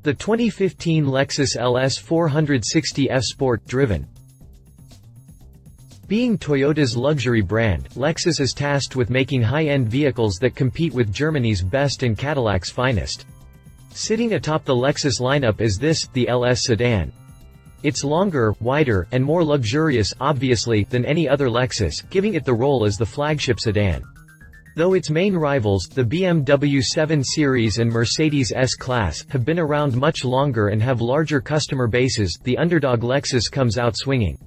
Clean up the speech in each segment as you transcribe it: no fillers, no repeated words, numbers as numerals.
The 2015 Lexus LS460 F Sport, driven. Being Toyota's luxury brand, Lexus is tasked with making high-end vehicles that compete with Germany's best and Cadillac's finest. Sitting atop the Lexus lineup is the LS sedan. It's longer, wider, and more luxurious, obviously, than any other Lexus, giving it the role as the flagship sedan. Though its main rivals, the BMW 7 Series and Mercedes S-Class, have been around much longer and have larger customer bases, the underdog Lexus comes out swinging.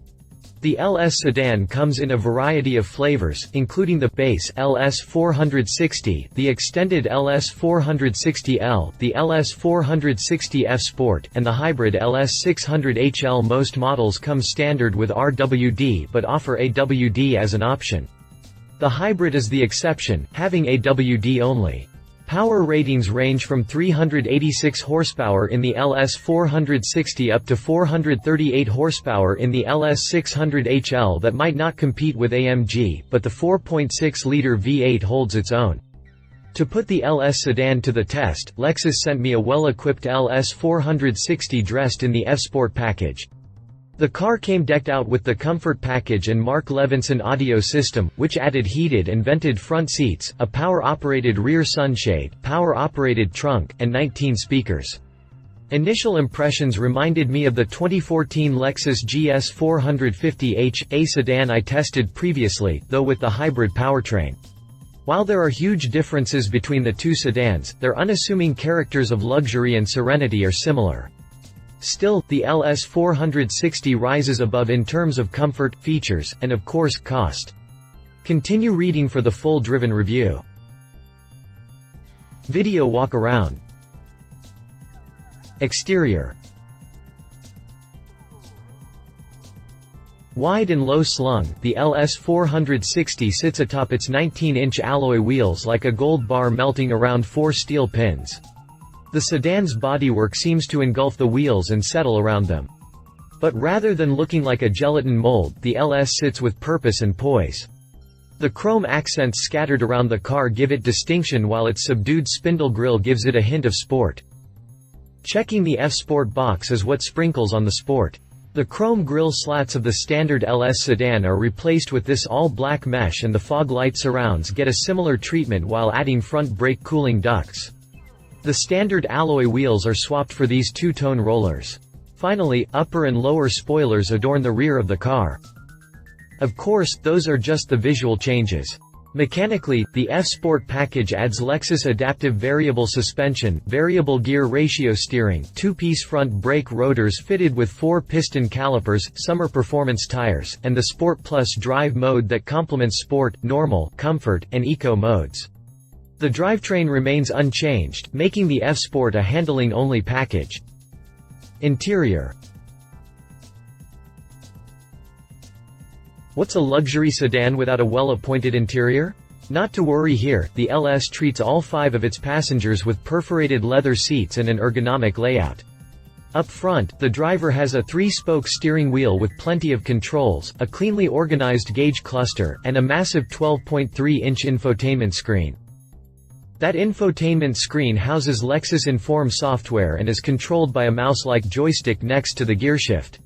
The LS sedan comes in a variety of flavors, including the base LS460, the extended LS460 L, the LS460 F Sport, and the hybrid LS600h L. Most models come standard with RWD but offer AWD as an option. The hybrid is the exception, having AWD only. Power ratings range from 386 horsepower in the LS460 up to 438 horsepower in the LS600h L. That might not compete with AMG, but the 4.6-liter V8 holds its own. To put the LS sedan to the test, Lexus sent me a well-equipped LS460 dressed in the F Sport package. The car came decked out with the Comfort package and Mark Levinson audio system, which added heated and vented front seats, a power-operated rear sunshade, power-operated trunk, and 19 speakers. Initial impressions reminded me of the 2014 Lexus GS 450h, a sedan I tested previously, though with the hybrid powertrain. While there are huge differences between the two sedans, their unassuming characters of luxury and serenity are similar. Still, the LS460 rises above in terms of comfort, features, and of course, cost. Continue reading for the full driven review. Video walk around. Exterior. Wide and low-slung, the LS460 sits atop its 19-inch alloy wheels like a gold bar melting around 4 steel pins. The sedan's bodywork seems to engulf the wheels and settle around them. But rather than looking like a gelatin mold, the LS sits with purpose and poise. The chrome accents scattered around the car give it distinction, while its subdued spindle grille gives it a hint of sport. Checking the F Sport box is what sprinkles on the Sport. The chrome grille slats of the standard LS sedan are replaced with this all-black mesh, and the fog light surrounds get a similar treatment while adding front brake cooling ducts. The standard alloy wheels are swapped for these two-tone rollers. Finally, upper and lower spoilers adorn the rear of the car. Of course, those are just the visual changes. Mechanically, the F Sport package adds Lexus adaptive variable suspension, variable gear ratio steering, two-piece front brake rotors fitted with 4-piston calipers, summer performance tires, and the Sport Plus drive mode that complements Sport, Normal, Comfort, and Eco modes. The drivetrain remains unchanged, making the F Sport a handling-only package. Interior. What's a luxury sedan without a well-appointed interior? Not to worry here, the LS treats all 5 of its passengers with perforated leather seats and an ergonomic layout. Up front, the driver has a 3-spoke steering wheel with plenty of controls, a cleanly organized gauge cluster, and a massive 12.3-inch infotainment screen. That infotainment screen houses Lexus Inform software and is controlled by a mouse-like joystick next to the gearshift.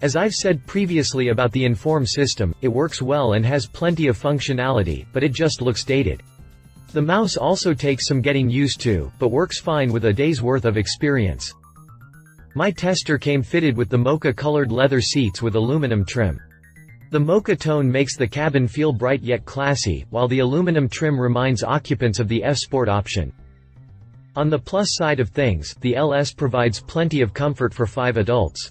As I've said previously about the Inform system, it works well and has plenty of functionality, but it just looks dated. The mouse also takes some getting used to, but works fine with a day's worth of experience. My tester came fitted with the mocha-colored leather seats with aluminum trim. The mocha tone makes the cabin feel bright yet classy, while the aluminum trim reminds occupants of the F Sport option. On the plus side of things, the LS provides plenty of comfort for 5 adults.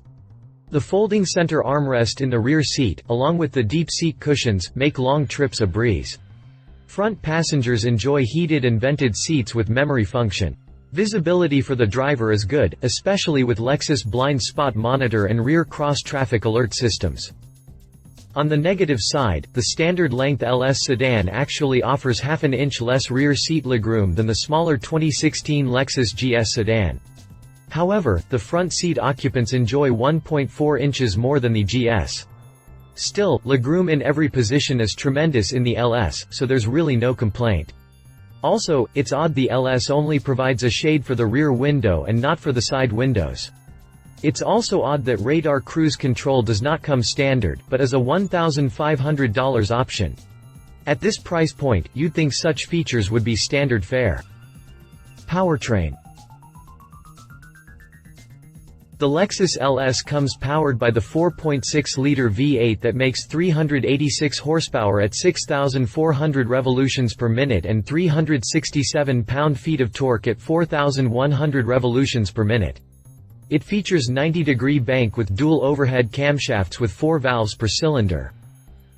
The folding center armrest in the rear seat, along with the deep seat cushions, make long trips a breeze. Front passengers enjoy heated and vented seats with memory function. Visibility for the driver is good, especially with Lexus blind spot monitor and rear cross-traffic alert systems. On the negative side, the standard-length LS sedan actually offers half an inch less rear seat legroom than the smaller 2016 Lexus GS sedan. However, the front seat occupants enjoy 1.4 inches more than the GS. Still, legroom in every position is tremendous in the LS, so there's really no complaint. Also, it's odd the LS only provides a shade for the rear window and not for the side windows. It's also odd that radar cruise control does not come standard, but is a $1,500 option. At this price point, you'd think such features would be standard fare. Powertrain. The Lexus LS comes powered by the 4.6-liter V8 that makes 386 horsepower at 6,400 revolutions per minute and 367 pound-feet of torque at 4,100 revolutions per minute. It features 90-degree bank with dual overhead camshafts with 4 valves per cylinder.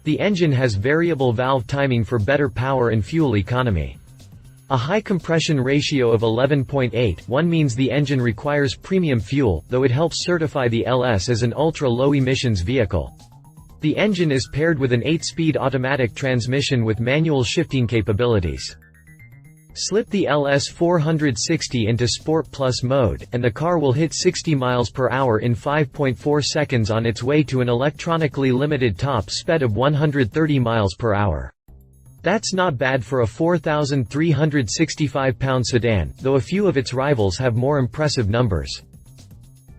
The engine has variable valve timing for better power and fuel economy. A high compression ratio of 11.81 means the engine requires premium fuel, though it helps certify the LS as an ultra-low emissions vehicle. The engine is paired with an 8-speed automatic transmission with manual shifting capabilities. Slip the LS460 into Sport Plus mode, and the car will hit 60 miles per hour in 5.4 seconds on its way to an electronically limited top speed of 130 miles per hour. That's not bad for a 4,365-pound sedan, though a few of its rivals have more impressive numbers.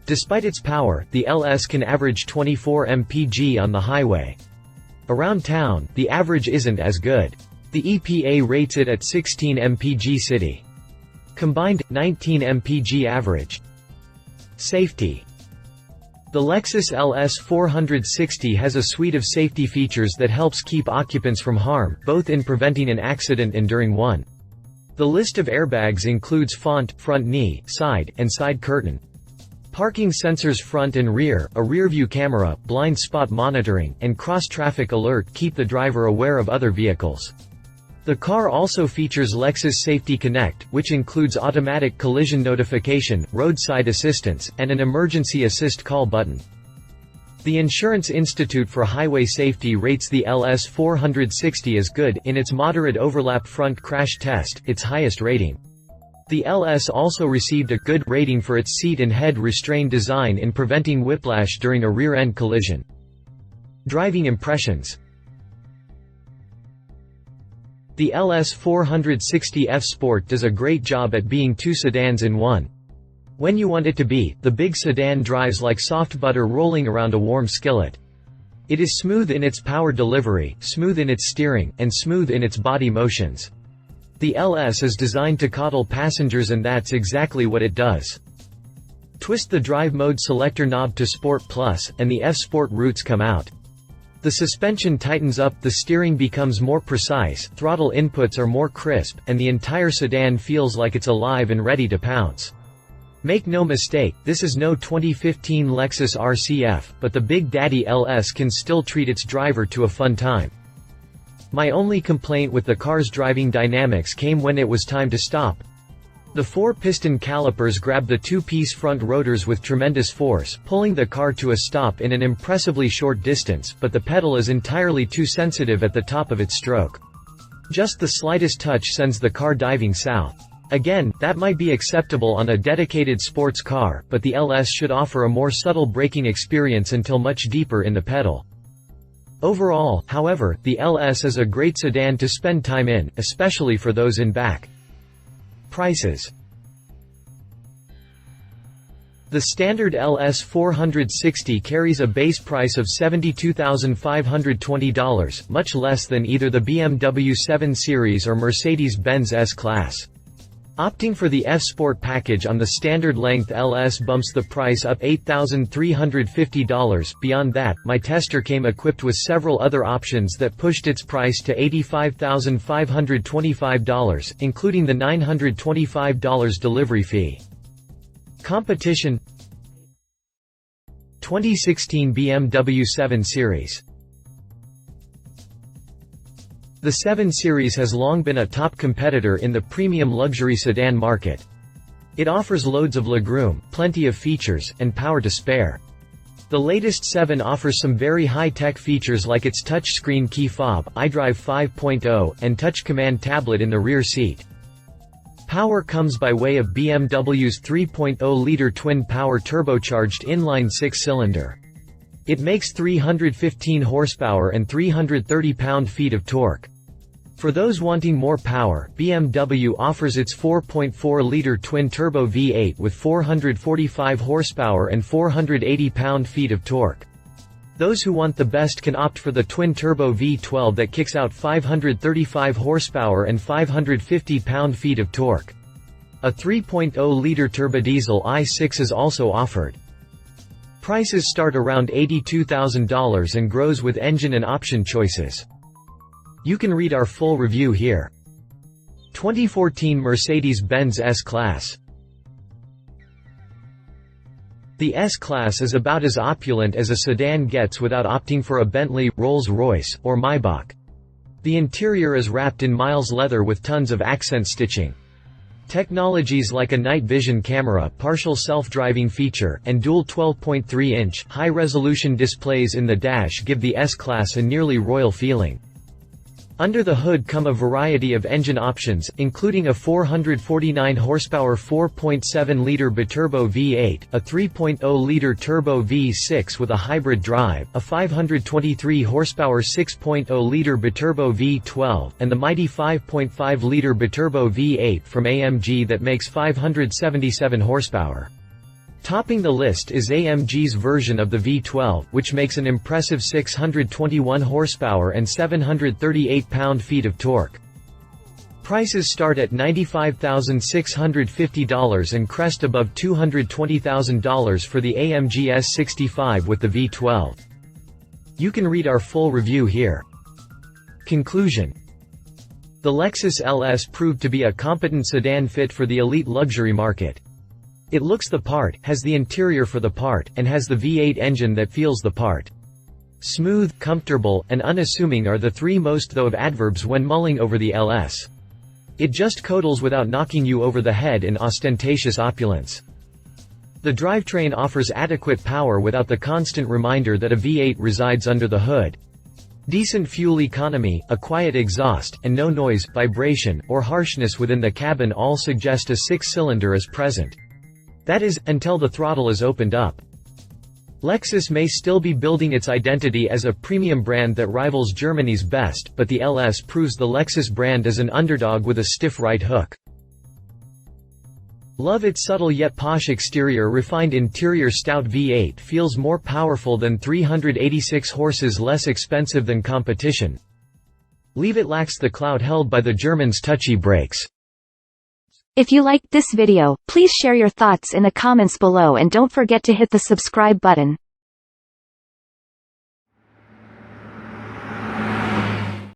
Despite its power, the LS can average 24 mpg on the highway. Around town, the average isn't as good. The EPA rates it at 16 mpg city. Combined, 19 mpg average. Safety. The Lexus LS460 has a suite of safety features that helps keep occupants from harm, both in preventing an accident and during one. The list of airbags includes front knee, side, and side curtain. Parking sensors front and rear, a rear-view camera, blind spot monitoring, and cross-traffic alert keep the driver aware of other vehicles. The car also features Lexus Safety Connect, which includes automatic collision notification, roadside assistance, and an emergency assist call button. The Insurance Institute for Highway Safety rates the LS460 as good in its moderate overlap front crash test, its highest rating. The LS also received a good rating for its seat and head restraint design in preventing whiplash during a rear-end collision. Driving impressions. The LS460 F Sport does a great job at being two sedans in one. When you want it to be, the big sedan drives like soft butter rolling around a warm skillet. It is smooth in its power delivery, smooth in its steering, and smooth in its body motions. The LS is designed to coddle passengers, and that's exactly what it does. Twist the drive mode selector knob to Sport Plus, and the F Sport roots come out. The suspension tightens up, the steering becomes more precise, throttle inputs are more crisp, and the entire sedan feels like it's alive and ready to pounce. Make no mistake, this is no 2015 Lexus RCF, but the Big Daddy LS can still treat its driver to a fun time. My only complaint with the car's driving dynamics came when it was time to stop. The 4-piston calipers grabbed the 2-piece front rotors with tremendous force, pulling the car to a stop in an impressively short distance, but the pedal is entirely too sensitive at the top of its stroke. Just the slightest touch sends the car diving south. Again, that might be acceptable on a dedicated sports car, but the LS should offer a more subtle braking experience until much deeper in the pedal. Overall, however, the LS is a great sedan to spend time in, especially for those in back. Prices. The standard LS460 carries a base price of $72,520, much less than either the BMW 7 Series or Mercedes-Benz S-Class. Opting for the F Sport package on the standard length LS bumps the price up $8,350. Beyond that, my tester came equipped with several other options that pushed its price to $85,525, including the $925 delivery fee. Competition. 2016 BMW 7 Series. The 7 Series has long been a top competitor in the premium luxury sedan market. It offers loads of legroom, plenty of features, and power to spare. The latest 7 offers some very high-tech features like its touchscreen key fob, iDrive 5.0, and touch command tablet in the rear seat. Power comes by way of BMW's 3.0-liter twin-power turbocharged inline 6-cylinder. It makes 315 horsepower and 330 pound-feet of torque. For those wanting more power, BMW offers its 4.4-liter twin-turbo V8 with 445 horsepower and 480 pound-feet of torque. Those who want the best can opt for the twin-turbo V12 that kicks out 535 horsepower and 550 pound-feet of torque. A 3.0-liter turbodiesel i6 is also offered. Prices start around $82,000 and grows with engine and option choices. You can read our full review here. 2014 Mercedes-Benz S-Class. The S-Class is about as opulent as a sedan gets without opting for a Bentley, Rolls-Royce, or Maybach. The interior is wrapped in miles leather with tons of accent stitching. Technologies like a night vision camera, partial self-driving feature, and dual 12.3-inch, high-resolution displays in the dash give the S-Class a nearly royal feeling. Under the hood come a variety of engine options, including a 449 horsepower 4.7-liter biturbo V8, a 3.0-liter turbo V6 with a hybrid drive, a 523 horsepower 6.0-liter biturbo V12, and the mighty 5.5-liter biturbo V8 from AMG that makes 577 horsepower. Topping the list is AMG's version of the V12, which makes an impressive 621 horsepower and 738 pound-feet of torque. Prices start at $95,650 and crest above $220,000 for the AMG S65 with the V12. You can read our full review here. Conclusion. The Lexus LS proved to be a competent sedan fit for the elite luxury market. It looks the part, has the interior for the part, and has the V8 engine that feels the part. Smooth, comfortable, and unassuming are the three most though of adverbs when mulling over the LS. It just coddles without knocking you over the head in ostentatious opulence. The drivetrain offers adequate power without the constant reminder that a V8 resides under the hood. Decent fuel economy, a quiet exhaust, and no noise, vibration, or harshness within the cabin all suggest a six-cylinder is present. That is, until the throttle is opened up. Lexus may still be building its identity as a premium brand that rivals Germany's best, but the LS proves the Lexus brand as an underdog with a stiff right hook. Love its subtle yet posh exterior. Refined interior. Stout V8 feels more powerful than 386 horses, less expensive than competition. Leave it lacks the clout held by the Germans' touchy brakes. If you liked this video, please share your thoughts in the comments below and don't forget to hit the subscribe button.